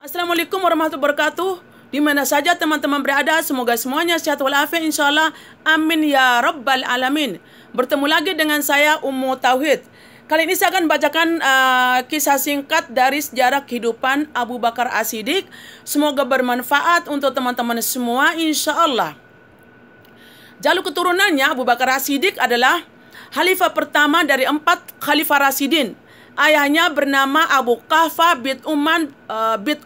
Assalamualaikum warahmatullahi wabarakatuh. Di mana saja teman-teman berada, semoga semuanya sehat walafiat insyaallah. Amin ya rabbal alamin. Bertemu lagi dengan saya Ummu Tauhid. Kali ini saya akan bacakan kisah singkat dari sejarah kehidupan Abu Bakar As-Siddiq. Semoga bermanfaat untuk teman-teman semua insyaallah. Jalur keturunannya, Abu Bakar As-Siddiq adalah khalifah pertama dari 4 khalifah Rasyidin. Ayahnya bernama Abu Quhafah bin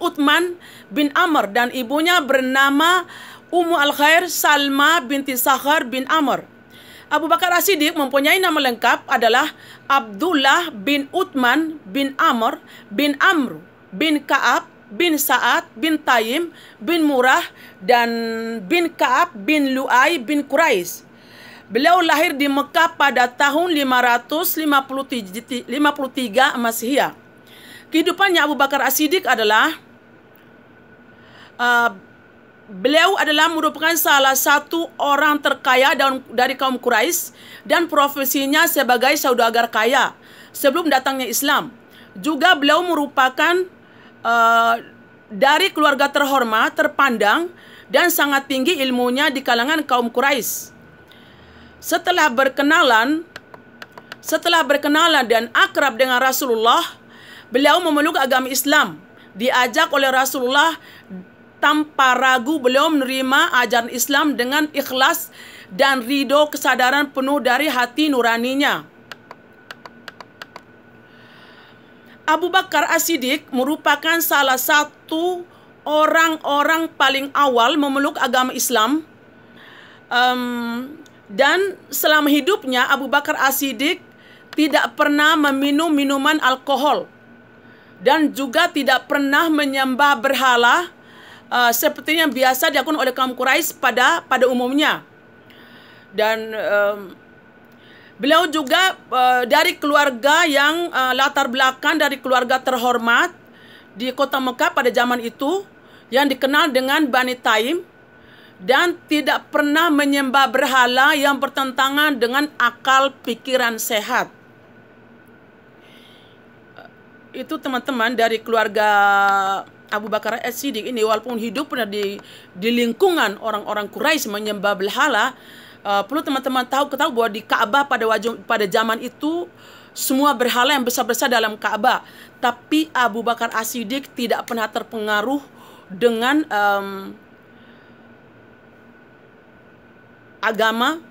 Uthman bin Amr dan ibunya bernama Ummu Al-Khair Salma binti Sakhar bin Amr. Abu Bakar As-Siddiq mempunyai nama lengkap adalah Abdullah bin Uthman bin Amr bin Ka'ab bin Sa'ad bin Taim bin Murrah dan bin Ka'ab bin Lu'ay bin Quraisy. Beliau lahir di Mekah pada tahun 553 Masihiyah. Kehidupannya Abu Bakar As-Siddiq adalah beliau adalah merupakan salah satu orang terkaya dari kaum Quraisy dan profesinya sebagai saudagar kaya sebelum datangnya Islam. Juga beliau merupakan dari keluarga terhormat, terpandang dan sangat tinggi ilmunya di kalangan kaum Quraisy. Setelah berkenalan dan akrab dengan Rasulullah, beliau memeluk agama Islam. Diajak oleh Rasulullah tanpa ragu, beliau menerima ajaran Islam dengan ikhlas dan ridho kesadaran penuh dari hati nuraninya. Abu Bakar As-Siddiq merupakan salah satu orang-orang paling awal memeluk agama Islam. Dan selama hidupnya Abu Bakar As-Siddiq tidak pernah meminum minuman alkohol dan juga tidak pernah menyembah berhala seperti yang biasa dilakukan oleh kaum Quraisy pada umumnya. Dan beliau juga dari keluarga yang latar belakang dari keluarga terhormat di kota Mekah pada zaman itu yang dikenal dengan Bani Taim, dan tidak pernah menyembah berhala yang bertentangan dengan akal pikiran sehat. Itu teman-teman dari keluarga Abu Bakar As-Siddiq ini, walaupun hidup pernah di lingkungan orang-orang Quraisy menyembah berhala, perlu teman-teman ketahui bahwa di Ka'bah pada zaman itu semua berhala yang besar-besar dalam Ka'bah. Tapi Abu Bakar As-Siddiq tidak pernah terpengaruh dengan agama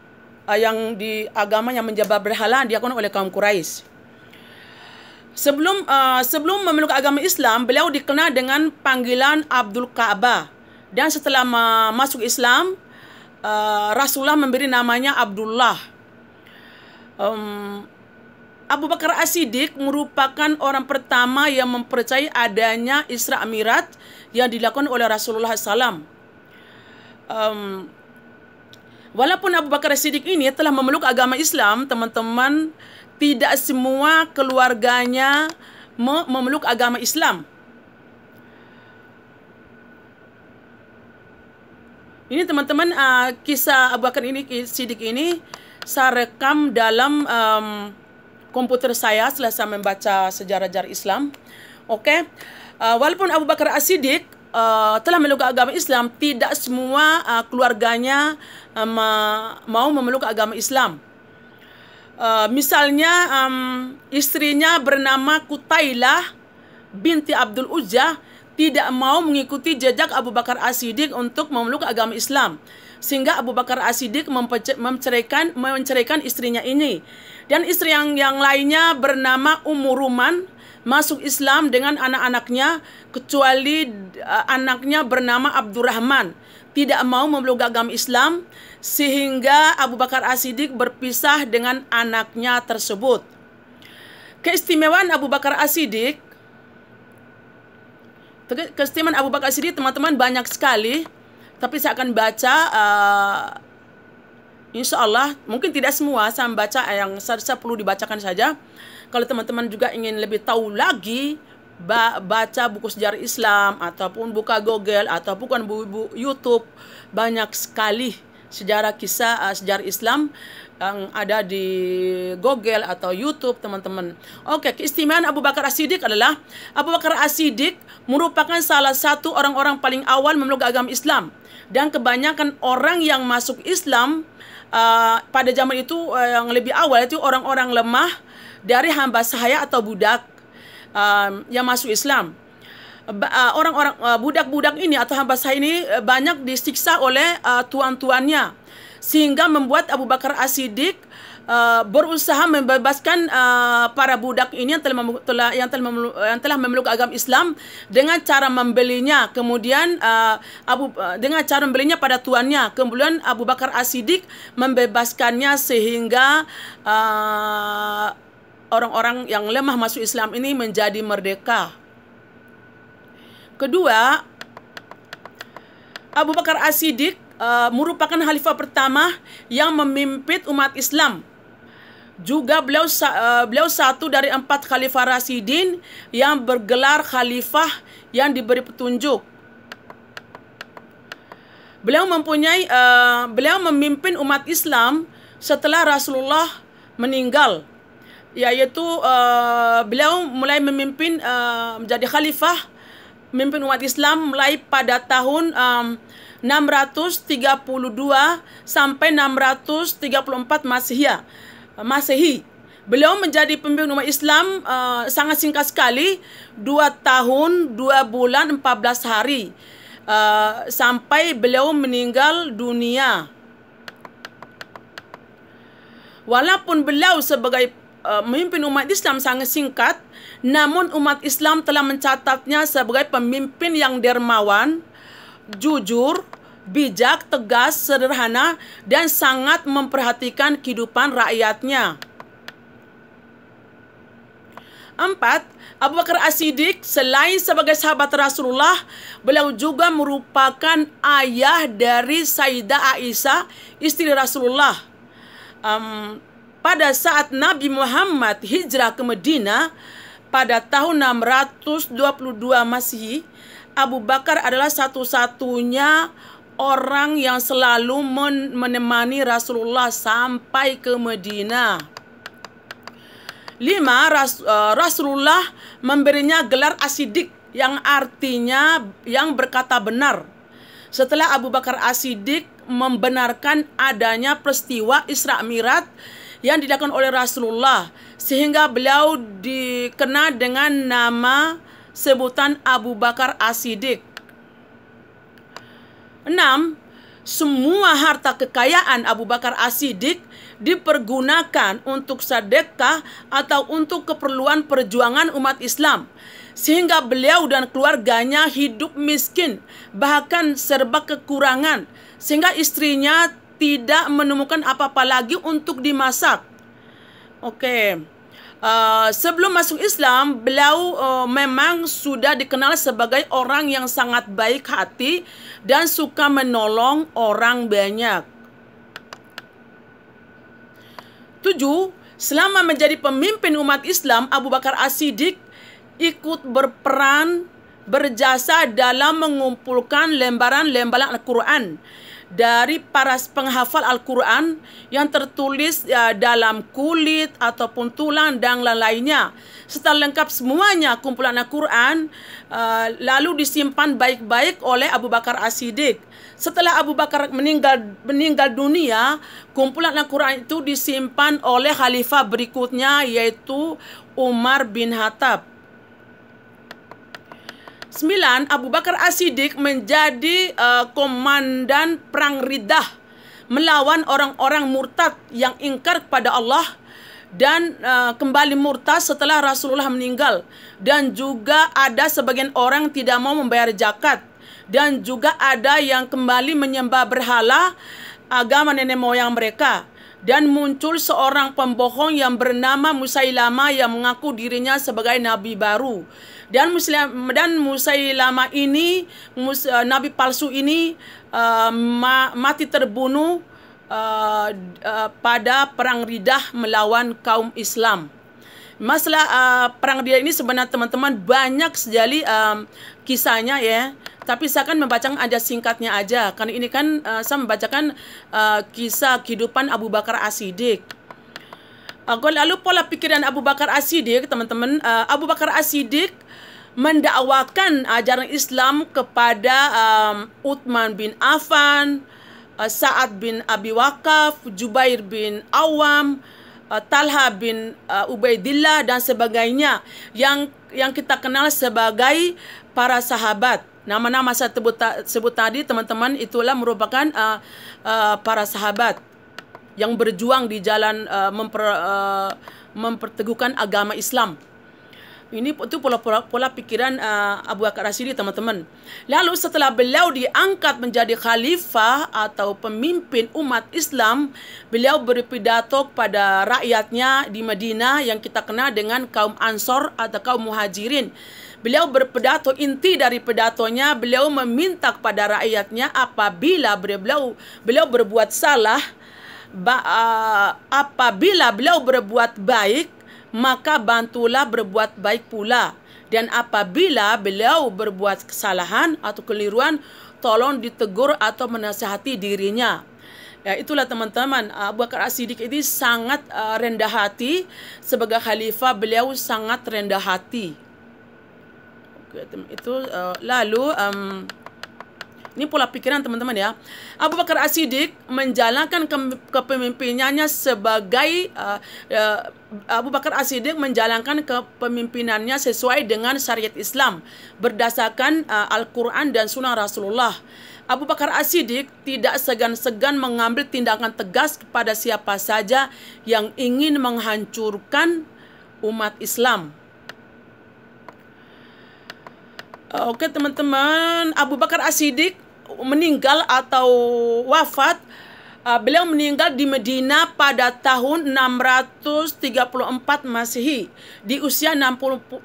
yang menyembah berhala dilakukan oleh kaum Quraisy. Sebelum memeluk agama Islam, beliau dikenal dengan panggilan Abdul Ka'bah, dan setelah masuk Islam, Rasulullah memberi namanya Abdullah. Abu Bakar As-Siddiq merupakan orang pertama yang mempercayai adanya Isra Mi'raj yang dilakukan oleh Rasulullah SAW. Walaupun Abu Bakar As-Siddiq ini telah memeluk agama Islam, teman-teman, tidak semua keluarganya memeluk agama Islam. Ini teman-teman, kisah Abu Bakar As-Siddiq ini saya rekam dalam komputer saya setelah saya membaca sejarah Islam. Oke. Walaupun Abu Bakar As-Siddiq telah memeluk agama Islam, tidak semua keluarganya mau memeluk agama Islam. Misalnya istrinya bernama Qutailah binti Abdul Uzza tidak mau mengikuti jejak Abu Bakar As-Siddiq untuk memeluk agama Islam, sehingga Abu Bakar As-Siddiq menceraikan istrinya ini. Dan istri yang lainnya bernama Ummu Ruman masuk Islam dengan anak-anaknya, kecuali anaknya bernama Abdurrahman tidak mau memeluk agama Islam, sehingga Abu Bakar As-Siddiq berpisah dengan anaknya tersebut. Keistimewaan Abu Bakar As-Siddiq teman-teman banyak sekali, tapi saya akan baca insya Allah, mungkin tidak semua, saya membaca yang saya perlu dibacakan saja. Kalau teman-teman juga ingin lebih tahu lagi, baca buku sejarah Islam, ataupun buka Google, ataupun buku YouTube, banyak sekali sejarah kisah sejarah Islam yang ada di Google atau YouTube, teman-teman. Oke, keistimewaan Abu Bakar As-Siddiq adalah Abu Bakar As-Siddiq merupakan salah satu orang-orang paling awal memeluk agama Islam, dan kebanyakan orang yang masuk Islam pada zaman itu yang lebih awal itu orang-orang lemah dari hamba sahaya atau budak yang masuk Islam. Orang-orang budak-budak ini atau hamba sahaya ini banyak disiksa oleh tuan-tuannya, sehingga membuat Abu Bakar As-Siddiq berusaha membebaskan para budak ini yang telah memeluk agama Islam dengan cara membelinya, kemudian dengan cara membelinya pada tuannya. Kemudian Abu Bakar As-Siddiq membebaskannya sehingga orang-orang yang lemah masuk Islam ini menjadi merdeka. Kedua, Abu Bakar As-Siddiq merupakan khalifah pertama yang memimpin umat Islam. Juga beliau satu dari 4 khalifah Rasyidin yang bergelar khalifah yang diberi petunjuk. Beliau memimpin umat Islam setelah Rasulullah meninggal, yaitu beliau mulai memimpin menjadi khalifah, memimpin umat Islam mulai pada tahun 632 sampai 634 Masehi. Beliau menjadi pemimpin umat Islam sangat singkat sekali, 2 tahun 2 bulan 14 hari, sampai beliau meninggal dunia. Walaupun beliau sebagai memimpin umat Islam sangat singkat, namun umat Islam telah mencatatnya sebagai pemimpin yang dermawan, jujur, bijak, tegas, sederhana, dan sangat memperhatikan kehidupan rakyatnya. 4. Abu Bakar As-Siddiq selain sebagai sahabat Rasulullah, beliau juga merupakan ayah dari Sayyidah Aisyah, istri Rasulullah. Pada saat Nabi Muhammad hijrah ke Madinah pada tahun 622 Masehi, Abu Bakar adalah satu-satunya orang yang selalu menemani Rasulullah sampai ke Madinah. 5. Rasulullah memberinya gelar As-Siddiq yang artinya yang berkata benar, setelah Abu Bakar As-Siddiq membenarkan adanya peristiwa Isra Mi'raj yang dilakukan oleh Rasulullah, sehingga beliau dikenal dengan nama sebutan Abu Bakar As-Siddiq. 6. Semua harta kekayaan Abu Bakar As-Siddiq dipergunakan untuk sedekah atau untuk keperluan perjuangan umat Islam, sehingga beliau dan keluarganya hidup miskin, bahkan serba kekurangan, sehingga istrinya tidak menemukan apa-apa lagi untuk dimasak. Sebelum masuk Islam, beliau memang sudah dikenal sebagai orang yang sangat baik hati dan suka menolong orang banyak. 7. Selama menjadi pemimpin umat Islam, Abu Bakar As-Siddiq ikut berjasa dalam mengumpulkan lembaran-lembaran Al-Quran dari para penghafal Al-Quran yang tertulis dalam kulit ataupun tulang dan lainnya. Setelah lengkap semuanya kumpulan Al-Quran lalu disimpan baik-baik oleh Abu Bakar As-Siddiq. Setelah Abu Bakar meninggal dunia, kumpulan Al-Quran itu disimpan oleh khalifah berikutnya, yaitu Umar bin Khattab. 9. Abu Bakar As-Siddiq menjadi komandan perang Riddah melawan orang-orang murtad yang ingkar kepada Allah dan kembali murtad setelah Rasulullah meninggal, dan juga ada sebagian orang tidak mau membayar zakat, dan juga ada yang kembali menyembah berhala agama nenek moyang mereka. Dan muncul seorang pembohong yang bernama Musailama yang mengaku dirinya sebagai nabi baru. Dan Musailama ini, nabi palsu ini, mati terbunuh pada perang Riddah melawan kaum Islam. Masalah perang Riddah ini sebenarnya teman-teman banyak sekali kisahnya ya. Tapi saya akan membacakan aja singkatnya aja. Karena ini kan saya membacakan kisah kehidupan Abu Bakar As-Siddiq. Lalu pola pikiran Abu Bakar As-Siddiq, teman-teman. Abu Bakar As-Siddiq mendakwakan ajaran Islam kepada Uthman bin Affan, Sa'ad bin Abi Waqqas, Jubair bin Awam, Talha bin Ubaidillah dan sebagainya yang kita kenal sebagai para sahabat. Nama-nama saya sebut tadi, teman-teman, itulah merupakan para sahabat yang berjuang di jalan memperteguhkan agama Islam. Ini itu pola pikiran Abu Bakar As-Siddiq, teman-teman. Lalu setelah beliau diangkat menjadi khalifah atau pemimpin umat Islam, beliau berpidato kepada rakyatnya di Madinah yang kita kenal dengan kaum Ansor atau kaum Muhajirin. Beliau berpidato, inti dari pidatonya beliau meminta kepada rakyatnya apabila beliau berbuat salah, apabila beliau berbuat baik, maka bantulah berbuat baik pula. Dan apabila beliau berbuat kesalahan atau keliruan, tolong ditegur atau menasihati dirinya. Ya, itulah teman-teman, Abu Bakar As-Siddiq ini sangat rendah hati. Sebagai khalifah beliau sangat rendah hati. Oke, itu lalu ini pola pikiran, teman-teman ya. Abu Bakar As-Siddiq menjalankan kepemimpinannya sebagai Abu Bakar As-Siddiq menjalankan kepemimpinannya sesuai dengan syariat Islam berdasarkan Al-Quran dan Sunnah Rasulullah. Abu Bakar As-Siddiq tidak segan-segan mengambil tindakan tegas kepada siapa saja yang ingin menghancurkan umat Islam. Oke, teman-teman, Abu Bakar As-Siddiq meninggal atau wafat, beliau meninggal di Madinah pada tahun 634 Masehi di usia 61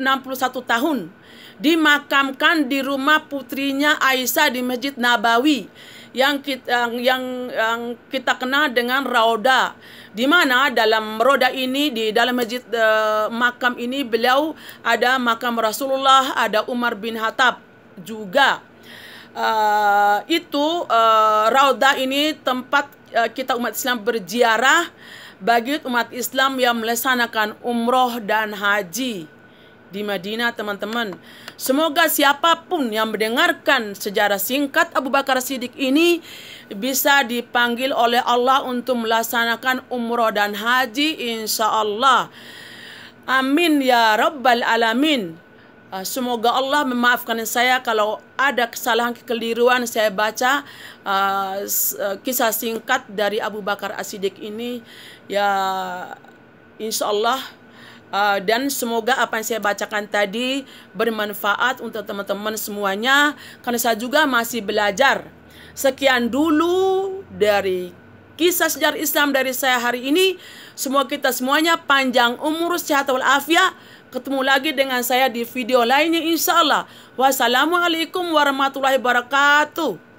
tahun. Dimakamkan di rumah putrinya Aisyah di Masjid Nabawi yang kita kenal dengan Rauda, di mana dalam Rauda ini, di dalam masjid makam ini beliau ada makam Rasulullah, ada Umar bin Khattab juga. Rauda ini tempat kita umat Islam berziarah bagi umat Islam yang melaksanakan umroh dan haji di Madinah, teman-teman. Semoga siapapun yang mendengarkan sejarah singkat Abu Bakar As-Siddiq ini bisa dipanggil oleh Allah untuk melaksanakan umroh dan haji, insya Allah. Amin ya Rabbal Alamin. Semoga Allah memaafkan saya kalau ada kesalahan, kekeliruan saya baca kisah singkat dari Abu Bakar As-Siddiq ini, ya insya Allah. Dan semoga apa yang saya bacakan tadi bermanfaat untuk teman-teman semuanya, karena saya juga masih belajar. Sekian dulu dari kisah sejarah Islam dari saya hari ini. Semoga kita semuanya panjang umur, sehat walafiat. Ketemu lagi dengan saya di video lainnya insya Allah. Wassalamualaikum warahmatullahi wabarakatuh.